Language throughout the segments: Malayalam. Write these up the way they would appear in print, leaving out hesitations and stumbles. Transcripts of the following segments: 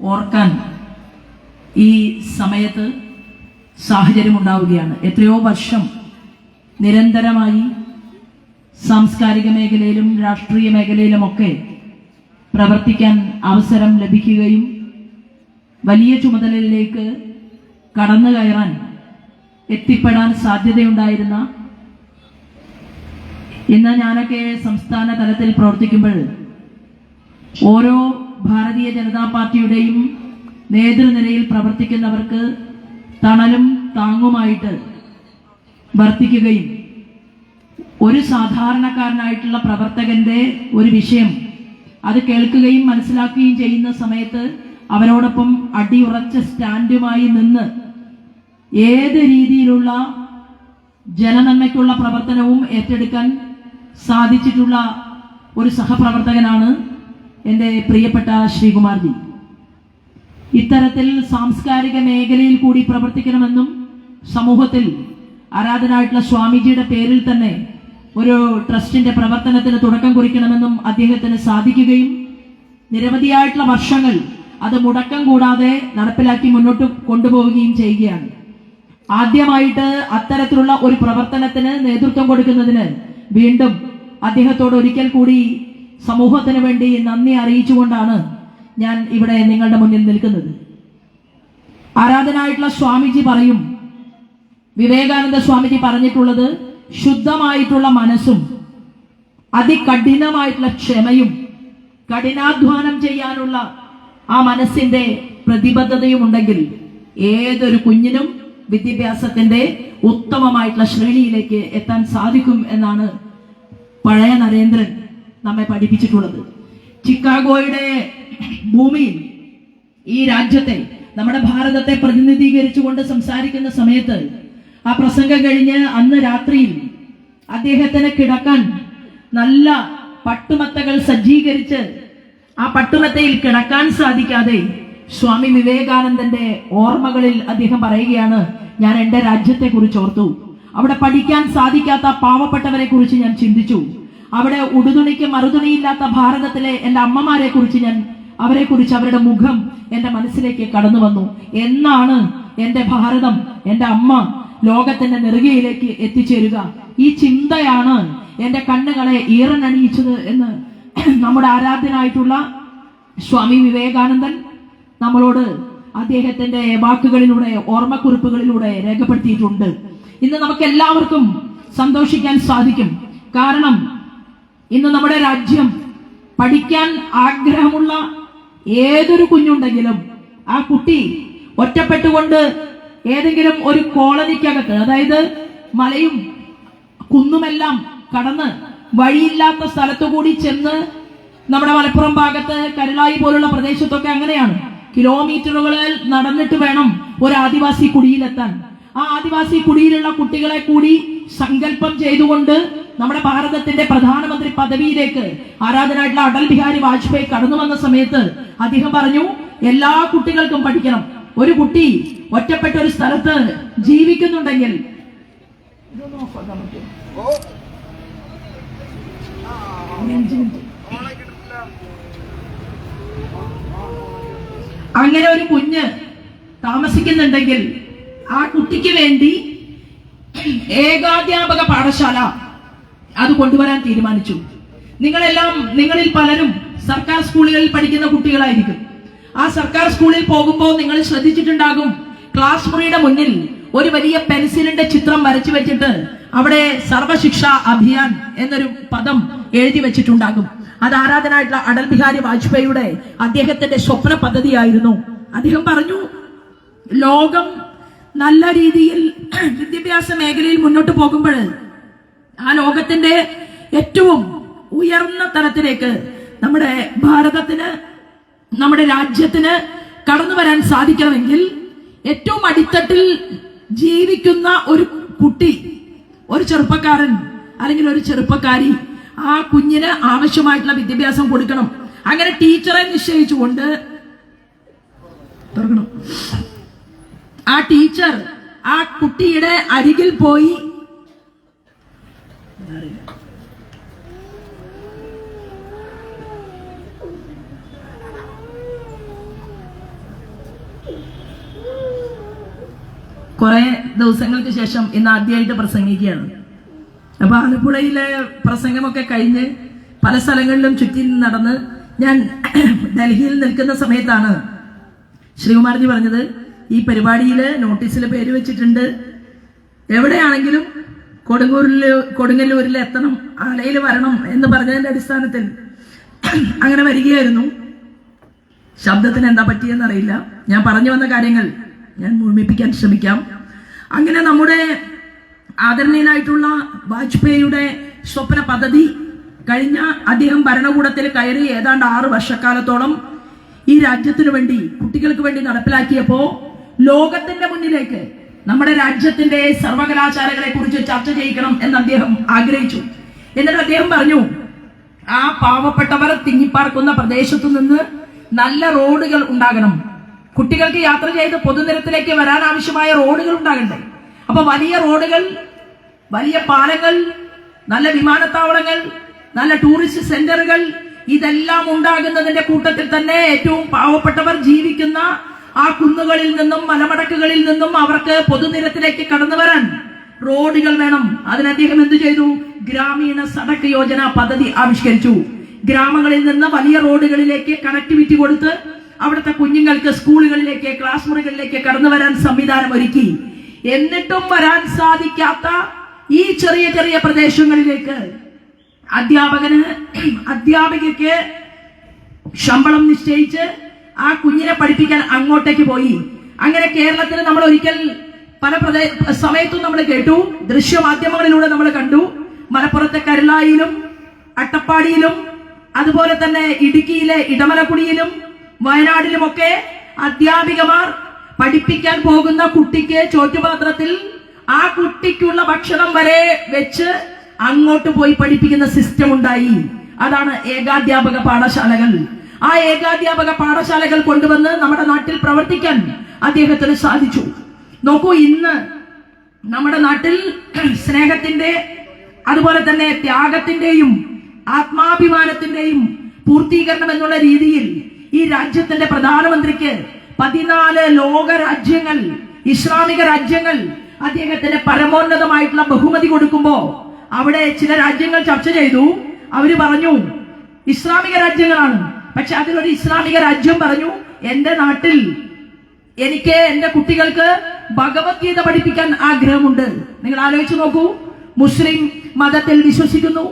ഓർക്കാൻ ഈ സമയത്ത് സാഹചര്യമുണ്ടാവുകയാണ്. എത്രയോ വർഷം നിരന്തരമായി സാംസ്കാരിക മേഖലയിലും രാഷ്ട്രീയ മേഖലയിലുമൊക്കെ പ്രവർത്തിക്കാൻ അവസരം ലഭിക്കുകയും വലിയ ചുമതലയിലേക്ക് കടന്നു കയറാൻ എത്തിപ്പെടാൻ സാധ്യതയുണ്ടായിരുന്ന, ഇന്ന് ഞാനൊക്കെ സംസ്ഥാന തലത്തിൽ പ്രവർത്തിക്കുമ്പോൾ ഓരോ ഭാരതീയ ജനതാ പാർട്ടിയുടെയും നേതൃനിരയിൽ പ്രവർത്തിക്കുന്നവർക്ക് തണലും താങ്ങുമായിട്ട് വർത്തിക്കുകയും ഒരു സാധാരണക്കാരനായിട്ടുള്ള പ്രവർത്തകന്റെ ഒരു വിഷയം അത് കേൾക്കുകയും മനസ്സിലാക്കുകയും ചെയ്യുന്ന സമയത്ത് അവരോടൊപ്പം അടിയുറച്ച സ്റ്റാൻഡുമായി നിന്ന് ഏത് രീതിയിലുള്ള ജനനന്മയ്ക്കുള്ള പ്രവർത്തനവും ഏറ്റെടുക്കാൻ സാധിച്ചിട്ടുള്ള ഒരു സഹപ്രവർത്തകനാണ് എൻ്റെ പ്രിയപ്പെട്ട ശ്രീകുമാർജി. ഇത്തരത്തിൽ സാംസ്കാരിക മേഖലയിൽ കൂടി പ്രവർത്തിക്കണമെന്നും സമൂഹത്തിൽ ആരാധനായിട്ടുള്ള സ്വാമിജിയുടെ പേരിൽ തന്നെ ഒരു ട്രസ്റ്റിന്റെ പ്രവർത്തനത്തിന് തുടക്കം കുറിക്കണമെന്നും അദ്ദേഹത്തിന് സാധിക്കുകയും നിരവധിയായിട്ടുള്ള വർഷങ്ങൾ അത് മുടക്കം കൂടാതെ നടപ്പിലാക്കി മുന്നോട്ട് കൊണ്ടുപോവുകയും ചെയ്യുകയാണ്. ആദ്യമായിട്ട് അത്തരത്തിലുള്ള ഒരു പ്രവർത്തനത്തിന് നേതൃത്വം കൊടുക്കുന്നതിന് വീണ്ടും അദ്ദേഹത്തോട് ഒരിക്കൽ കൂടി സമൂഹത്തിന് വേണ്ടി നന്ദി അറിയിച്ചുകൊണ്ടാണ് ഞാൻ ഇവിടെ നിങ്ങളുടെ മുന്നിൽ നിൽക്കുന്നത്. ആരാധനായിട്ടുള്ള സ്വാമിജി പറയും, വിവേകാനന്ദ സ്വാമിജി പറഞ്ഞിട്ടുള്ളത് ശുദ്ധമായിട്ടുള്ള മനസ്സും അതികഠിനമായിട്ടുള്ള ക്ഷമയും കഠിനാധ്വാനം ചെയ്യാനുള്ള ആ മനസ്സിന്റെ പ്രതിബദ്ധതയും ഉണ്ടെങ്കിൽ ഏതൊരു കുഞ്ഞിനും വിദ്യാഭ്യാസത്തിന്റെ ഉത്തമമായിട്ടുള്ള ശ്രേണിയിലേക്ക് എത്താൻ സാധിക്കും എന്നാണ് പഴയ നരേന്ദ്രൻ നമ്മെ പഠിപ്പിച്ചിട്ടുള്ളത്. ചിക്കാഗോയുടെ ഭൂമിയിൽ ഈ രാജ്യത്തെ, നമ്മുടെ ഭാരതത്തെ പ്രതിനിധീകരിച്ചുകൊണ്ട് സംസാരിക്കുന്ന സമയത്ത് ആ പ്രസംഗം കഴിഞ്ഞ് അന്ന് രാത്രിയിൽ അദ്ദേഹത്തിന് കിടക്കാൻ നല്ല പട്ടുമത്തകൾ സജ്ജീകരിച്ച് ആ പട്ടുമത്തയിൽ കിടക്കാൻ സാധിക്കാതെ സ്വാമി വിവേകാനന്ദന്റെ ഓർമ്മകളിൽ അദ്ദേഹം പറയുകയാണ്, ഞാൻ എൻ്റെ രാജ്യത്തെ കുറിച്ച് ഓർത്തു. അവിടെ പഠിക്കാൻ സാധിക്കാത്ത പാവപ്പെട്ടവരെ കുറിച്ച് ഞാൻ ചിന്തിച്ചു. അവിടെ ഉടുതുണിക്ക് മറുതുണിയില്ലാത്ത ഭാരതത്തിലെ എൻ്റെ അമ്മമാരെ കുറിച്ച് അവരെ കുറിച്ച് അവരുടെ മുഖം എൻ്റെ മനസ്സിലേക്ക് കടന്നു വന്നു. എന്നാണ് എൻ്റെ ഭാരതം, എൻ്റെ അമ്മ ലോകത്തിന്റെ നെറുകയിലേക്ക് എത്തിച്ചേരുക? ഈ ചിന്തയാണ് എൻ്റെ കണ്ണുകളെ ഈറനണിയിച്ചത് എന്ന് നമ്മുടെ ആരാധ്യനായിട്ടുള്ള സ്വാമി വിവേകാനന്ദൻ നമ്മളോട് അദ്ദേഹത്തിന്റെ വാക്കുകളിലൂടെ, ഓർമ്മക്കുറിപ്പുകളിലൂടെ രേഖപ്പെടുത്തിയിട്ടുണ്ട്. ഇന്ന് നമുക്ക് എല്ലാവർക്കും സന്തോഷിക്കാൻ സാധിക്കും. കാരണം ഇന്ന് നമ്മുടെ രാജ്യം പഠിക്കാൻ ആഗ്രഹമുള്ള ഏതൊരു കുഞ്ഞുണ്ടെങ്കിലും ആ കുട്ടി ഒറ്റപ്പെട്ടുകൊണ്ട് ഏതെങ്കിലും ഒരു കോളനിക്കകത്ത്, അതായത് മലയും കുന്നുമെല്ലാം കടന്ന് വഴിയില്ലാത്ത സ്ഥലത്തുകൂടി ചെന്ന്, നമ്മുടെ മലപ്പുറം ഭാഗത്ത് കരുളായി പോലുള്ള പ്രദേശത്തൊക്കെ അങ്ങനെയാണ്, കിലോമീറ്ററുകളിൽ നടന്നിട്ട് വേണം ഒരു ആദിവാസി കുടിയിലെത്താൻ. ആ ആദിവാസി കുടിയിലുള്ള കുട്ടികളെ കൂടി സങ്കല്പം ചെയ്തുകൊണ്ട് നമ്മുടെ ഭാരതത്തിന്റെ പ്രധാനമന്ത്രി പദവിയിലേക്ക് ആരാധനായിട്ടുള്ള അടൽ ബിഹാരി വാജ്പേയി കടന്നു വന്ന സമയത്ത് അദ്ദേഹം പറഞ്ഞു, എല്ലാ കുട്ടികൾക്കും പഠിക്കണം. ഒരു കുട്ടി ഒറ്റപ്പെട്ട ഒരു സ്ഥലത്ത് ജീവിക്കുന്നുണ്ടെങ്കിൽ അങ്ങനെ ഒരു കുഞ്ഞ് താമസിക്കുന്നുണ്ടെങ്കിൽ ആ കുട്ടിക്ക് വേണ്ടി ഏകാധ്യാപക പാഠശാല അത് കൊണ്ടുവരാൻ തീരുമാനിച്ചു. നിങ്ങളിൽ പലരും സർക്കാർ സ്കൂളുകളിൽ പഠിക്കുന്ന കുട്ടികളായിരിക്കും. ആ സർക്കാർ സ്കൂളിൽ പോകുമ്പോൾ നിങ്ങൾ ശ്രദ്ധിച്ചിട്ടുണ്ടാകും, ക്ലാസ് മുറിയുടെ മുന്നിൽ ഒരു വലിയ പെൻസിലിന്റെ ചിത്രം വരച്ചു വെച്ചിട്ട് അവിടെ സർവശിക്ഷ അഭിയാൻ എന്നൊരു പദം എഴുതി വെച്ചിട്ടുണ്ടാകും. അത് ആരാധനായിട്ടുള്ള അടൽ ബിഹാരി വാജ്പേയിയുടെ അദ്ദേഹത്തിന്റെ സ്വപ്ന പദ്ധതിയായിരുന്നു. അദ്ദേഹം പറഞ്ഞു, ലോകം നല്ല രീതിയിൽ വിദ്യാഭ്യാസ മേഖലയിൽ മുന്നോട്ട് പോകുമ്പോൾ ആ ലോകത്തിന്റെ ഏറ്റവും ഉയർന്ന തലത്തിലേക്ക് നമ്മുടെ ഭാരതത്തിന്, നമ്മുടെ രാജ്യത്തിന് കടന്നു വരാൻ സാധിക്കണമെങ്കിൽ ഏറ്റവും അടിത്തട്ടിൽ ജീവിക്കുന്ന ഒരു കുട്ടി, ഒരു ചെറുപ്പക്കാരൻ അല്ലെങ്കിൽ ഒരു ചെറുപ്പക്കാരി, ആ കുഞ്ഞിന് ആവശ്യമായിട്ടുള്ള വിദ്യാഭ്യാസം കൊടുക്കണം. അങ്ങനെ ടീച്ചറെ നിശ്ചയിച്ചുകൊണ്ട് ആ ടീച്ചർ ആ കുട്ടിയുടെ അരികിൽ പോയി കുറെ ദിവസങ്ങൾക്ക് ശേഷം ഇന്ന് ആദ്യമായിട്ട് പ്രസംഗിക്കുകയാണ്. അപ്പൊ ആലപ്പുഴയിലെ പ്രസംഗമൊക്കെ കഴിഞ്ഞ് പല സ്ഥലങ്ങളിലും ചുറ്റി നടന്ന് ഞാൻ ഡൽഹിയിൽ നിൽക്കുന്ന സമയത്താണ് ശ്രീകുമാർജി പറഞ്ഞത്, ഈ പരിപാടിയിൽ നോട്ടീസിൽ പേര് വെച്ചിട്ടുണ്ട്, എവിടെയാണെങ്കിലും കൊടുങ്ങല്ലൂരിൽ എത്തണം, ആലയിൽ വരണം എന്ന് പറഞ്ഞതിന്റെ അടിസ്ഥാനത്തിൽ അങ്ങനെ വരികയായിരുന്നു. ശബ്ദത്തിന് എന്താ പറ്റിയെന്നറിയില്ല. ഞാൻ പറഞ്ഞു വന്ന കാര്യങ്ങൾ ഞാൻ മുഴുമിപ്പിക്കാൻ ശ്രമിക്കാം. അങ്ങനെ നമ്മുടെ ആദരണീയനായിട്ടുള്ള വാജ്പേയിയുടെ സ്വപ്ന പദ്ധതി കഴിഞ്ഞ അദ്ദേഹം ഭരണകൂടത്തിൽ കയറി ഏതാണ്ട് 6 വർഷക്കാലത്തോളം ഈ രാജ്യത്തിനു വേണ്ടി, കുട്ടികൾക്ക് വേണ്ടി നടപ്പിലാക്കിയപ്പോ ലോകത്തിന്റെ മുന്നിലേക്ക് നമ്മുടെ രാജ്യത്തിന്റെ സർവകലാശാലകളെ കുറിച്ച് ചർച്ച ചെയ്യിക്കണം എന്ന് അദ്ദേഹം ആഗ്രഹിച്ചു. എന്നിട്ട് അദ്ദേഹം പറഞ്ഞു, ആ പാവപ്പെട്ടവർ തിങ്ങിപ്പാർക്കുന്ന പ്രദേശത്തു നിന്ന് നല്ല റോഡുകൾ ഉണ്ടാകണം, കുട്ടികൾക്ക് യാത്ര ചെയ്ത് പൊതുനിരത്തിലേക്ക് വരാൻ ആവശ്യമായ റോഡുകൾ ഉണ്ടാകണ്ടേ. അപ്പൊ വലിയ റോഡുകൾ, വലിയ പാലങ്ങൾ, നല്ല വിമാനത്താവളങ്ങൾ, നല്ല ടൂറിസ്റ്റ് സെന്ററുകൾ, ഇതെല്ലാം ഉണ്ടാകുന്നതിന്റെ കൂട്ടത്തിൽ തന്നെ ഏറ്റവും പാവപ്പെട്ടവർ ജീവിക്കുന്ന ആ കുന്നുകളിൽ നിന്നും മലമടക്കുകളിൽ നിന്നും അവർക്ക് പൊതുനിരത്തിലേക്ക് കടന്നു വരാൻ റോഡുകൾ വേണം. അതിന് അദ്ദേഹം എന്തു ചെയ്തു? ഗ്രാമീണ സഡക് യോജന പദ്ധതി ആവിഷ്കരിച്ചു. ഗ്രാമങ്ങളിൽ നിന്ന് വലിയ റോഡുകളിലേക്ക് കണക്ടിവിറ്റി കൊടുത്ത് അവിടുത്തെ കുഞ്ഞുങ്ങൾക്ക് സ്കൂളുകളിലേക്ക്, ക്ലാസ് മുറികളിലേക്ക് കടന്നു വരാൻ സംവിധാനം ഒരുക്കി. എന്നിട്ടും വരാൻ സാധിക്കാത്ത ഈ ചെറിയ ചെറിയ പ്രദേശങ്ങളിലേക്ക് അധ്യാപികയ്ക്ക് ശമ്പളം നിശ്ചയിച്ച് ആ കുഞ്ഞിനെ പഠിപ്പിക്കാൻ അങ്ങോട്ടേക്ക് പോയി. അങ്ങനെ കേരളത്തിൽ നമ്മൾ ഒരിക്കൽ പല സമയത്തും നമ്മൾ കേട്ടു, ദൃശ്യമാധ്യമങ്ങളിലൂടെ നമ്മൾ കണ്ടു, മലപ്പുറത്തെ കരുളായിലും അട്ടപ്പാടിയിലും അതുപോലെ തന്നെ ഇടുക്കിയിലെ ഇടമലക്കുടിയിലും വയനാടിലുമൊക്കെ അധ്യാപികമാർ പഠിപ്പിക്കാൻ പോകുന്ന കുട്ടിക്ക് ചോറ്റുപാത്രത്തിൽ ആ കുട്ടിക്കുള്ള ഭക്ഷണം വരെ വെച്ച് അങ്ങോട്ട് പോയി പഠിപ്പിക്കുന്ന സിസ്റ്റം ഉണ്ടായി. അതാണ് ഏകാധ്യാപക പാഠശാലകൾ. ആ ഏകാധ്യാപക പാഠശാലകൾ കൊണ്ടുവന്ന് നമ്മുടെ നാട്ടിൽ പ്രവർത്തിക്കാൻ അദ്ദേഹത്തിന് സാധിച്ചു. നോക്കൂ, ഇന്ന് നമ്മുടെ നാട്ടിൽ സ്നേഹത്തിന്റെ അതുപോലെ തന്നെ ത്യാഗത്തിന്റെയും ആത്മാഭിമാനത്തിന്റെയും പൂർത്തീകരണം എന്നുള്ള രീതിയിൽ ഈ രാജ്യത്തിന്റെ പ്രധാനമന്ത്രിക്ക് 14 ലോക രാജ്യങ്ങൾ, ഇസ്ലാമിക രാജ്യങ്ങൾ അദ്ദേഹത്തിന് പരമോന്നതമായിട്ടുള്ള ബഹുമതി കൊടുക്കുമ്പോ അവിടെ ചില രാജ്യങ്ങൾ ചർച്ച ചെയ്തു. അവര് പറഞ്ഞു ഇസ്ലാമിക രാജ്യങ്ങളാണ്, പക്ഷെ അതിലൊരു ഇസ്ലാമിക രാജ്യം പറഞ്ഞു, എന്റെ നാട്ടിൽ എനിക്ക് എന്റെ കുട്ടികൾക്ക് ഭഗവത്ഗീത പഠിപ്പിക്കാൻ ആഗ്രഹമുണ്ട്. നിങ്ങൾ ആലോചിച്ചു നോക്കൂ, മുസ്ലിം മതത്തിൽ വിശ്വസിക്കുന്നു,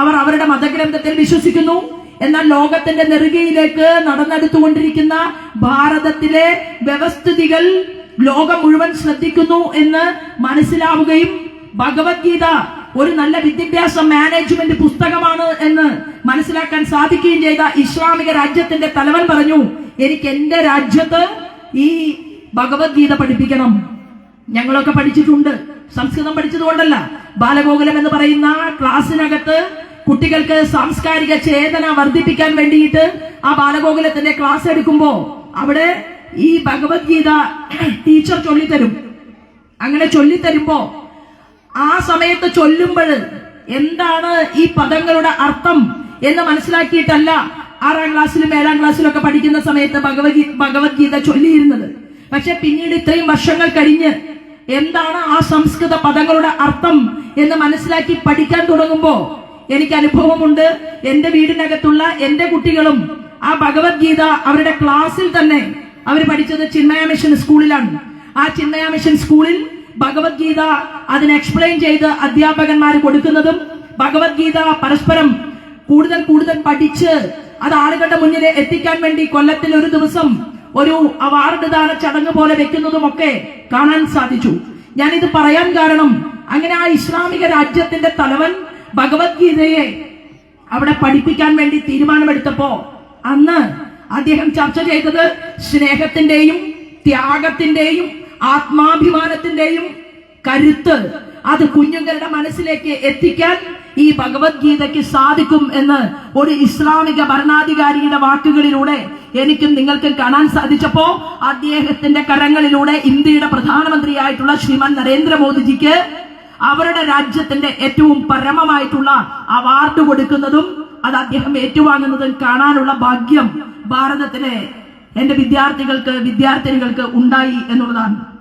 അവർ അവരുടെ മതഗ്രന്ഥത്തിൽ വിശ്വസിക്കുന്നു, എന്നാൽ ലോകത്തിന്റെ നെറുകയിലേക്ക് നടന്നെടുത്തുകൊണ്ടിരിക്കുന്ന ഭാരതത്തിലെ വ്യവസ്ഥിതികൾ ലോകം മുഴുവൻ ശ്രദ്ധിക്കുന്നു എന്ന് മനസ്സിലാവുകയും ഭഗവത്ഗീത ഒരു നല്ല വിദ്യാഭ്യാസ മാനേജ്മെന്റ് പുസ്തകമാണ് എന്ന് മനസ്സിലാക്കാൻ സാധിക്കുകയും ചെയ്ത ഇസ്ലാമിക രാജ്യത്തിന്റെ തലവൻ പറഞ്ഞു, എനിക്ക് എന്റെ രാജ്യത്ത് ഈ ഭഗവത്ഗീത പഠിപ്പിക്കണം. ഞങ്ങളൊക്കെ പഠിച്ചിട്ടുണ്ട്, സംസ്കൃതം പഠിച്ചതുകൊണ്ടല്ല. ബാലഗോകുലം എന്ന് പറയുന്ന ക്ലാസ്സിനകത്ത് കുട്ടികൾക്ക് സാംസ്കാരിക ചേതന വർദ്ധിപ്പിക്കാൻ വേണ്ടിയിട്ട് ആ ബാലഗോകുലത്തിന്റെ ക്ലാസ് എടുക്കുമ്പോ അവിടെ ഈ ഭഗവത്ഗീത ടീച്ചർ ചൊല്ലിത്തരും. അങ്ങനെ ചൊല്ലിത്തരുമ്പോ ആ സമയത്ത് ചൊല്ലുമ്പോൾ എന്താണ് ഈ പദങ്ങളുടെ അർത്ഥം എന്ന് മനസ്സിലാക്കിയിട്ടല്ല 6ാം ക്ലാസ്സിലും 7ാം ക്ലാസ്സിലും ഒക്കെ പഠിക്കുന്ന സമയത്ത് ഭഗവത്ഗീത ചൊല്ലിയിരുന്നത്. പക്ഷെ പിന്നീട് ഇത്രയും വർഷങ്ങൾ കഴിഞ്ഞ് എന്താണ് ആ സംസ്കൃത പദങ്ങളുടെ അർത്ഥം എന്ന് മനസ്സിലാക്കി പഠിക്കാൻ തുടങ്ങുമ്പോ എനിക്ക് അനുഭവമുണ്ട്. എന്റെ വീടിനകത്തുള്ള എന്റെ കുട്ടികളും ആ ഭഗവത്ഗീത അവരുടെ ക്ലാസ്സിൽ തന്നെ, അവർ പഠിച്ചത് ചിന്മയ മിഷൻ സ്കൂളിലാണ്. ആ ചിന്മയ മിഷൻ സ്കൂളിൽ ഭഗവത്ഗീത അതിനെ എക്സ്പ്ലെയിൻ ചെയ്ത് അധ്യാപകന്മാർ കൊടുക്കുന്നതും ഭഗവത്ഗീത പരസ്പരം കൂടുതൽ കൂടുതൽ പഠിച്ച് അത് ആളുകളുടെ മുന്നിൽ എത്തിക്കാൻ വേണ്ടി കൊല്ലത്തിൽ ഒരു ദിവസം ഒരു അവാർഡ് ദാന ചടങ്ങ് പോലെ വെക്കുന്നതുമൊക്കെ കാണാൻ സാധിച്ചു. ഞാനിത് പറയാൻ കാരണം, അങ്ങനെ ആ ഇസ്ലാമിക രാജ്യത്തിന്റെ തലവൻ ഭഗവത്ഗീതയെ അവിടെ പഠിപ്പിക്കാൻ വേണ്ടി തീരുമാനമെടുത്തപ്പോ അന്ന് അദ്ദേഹം ചർച്ച ചെയ്തത് സ്നേഹത്തിന്റെയും ത്യാഗത്തിന്റെയും ആത്മാഭിമാനത്തിന്റെയും കരുത്ത് അത് കുഞ്ഞുങ്ങളുടെ മനസ്സിലേക്ക് എത്തിക്കാൻ ഈ ഭഗവത്ഗീതയ്ക്ക് സാധിക്കും എന്ന് ഒരു ഇസ്ലാമിക ഭരണാധികാരിയുടെ വാക്കുകളിലൂടെ എനിക്കും നിങ്ങൾക്കും കാണാൻ സാധിച്ചപ്പോ അദ്ദേഹത്തിന്റെ കരങ്ങളിലൂടെ ഇന്ത്യയുടെ പ്രധാനമന്ത്രിയായിട്ടുള്ള ശ്രീമാൻ നരേന്ദ്രമോദിജിക്ക് അവരുടെ രാജ്യത്തിന്റെ ഏറ്റവും പരമമായിട്ടുള്ള അവാർഡ് കൊടുക്കുന്നതും അത് അദ്ദേഹം ഏറ്റുവാങ്ങുന്നതും കാണാനുള്ള ഭാഗ്യം ഭാരതത്തിലെ എന്റെ വിദ്യാർത്ഥിനികൾക്ക് ഉണ്ടായി എന്നുള്ളതാണ്.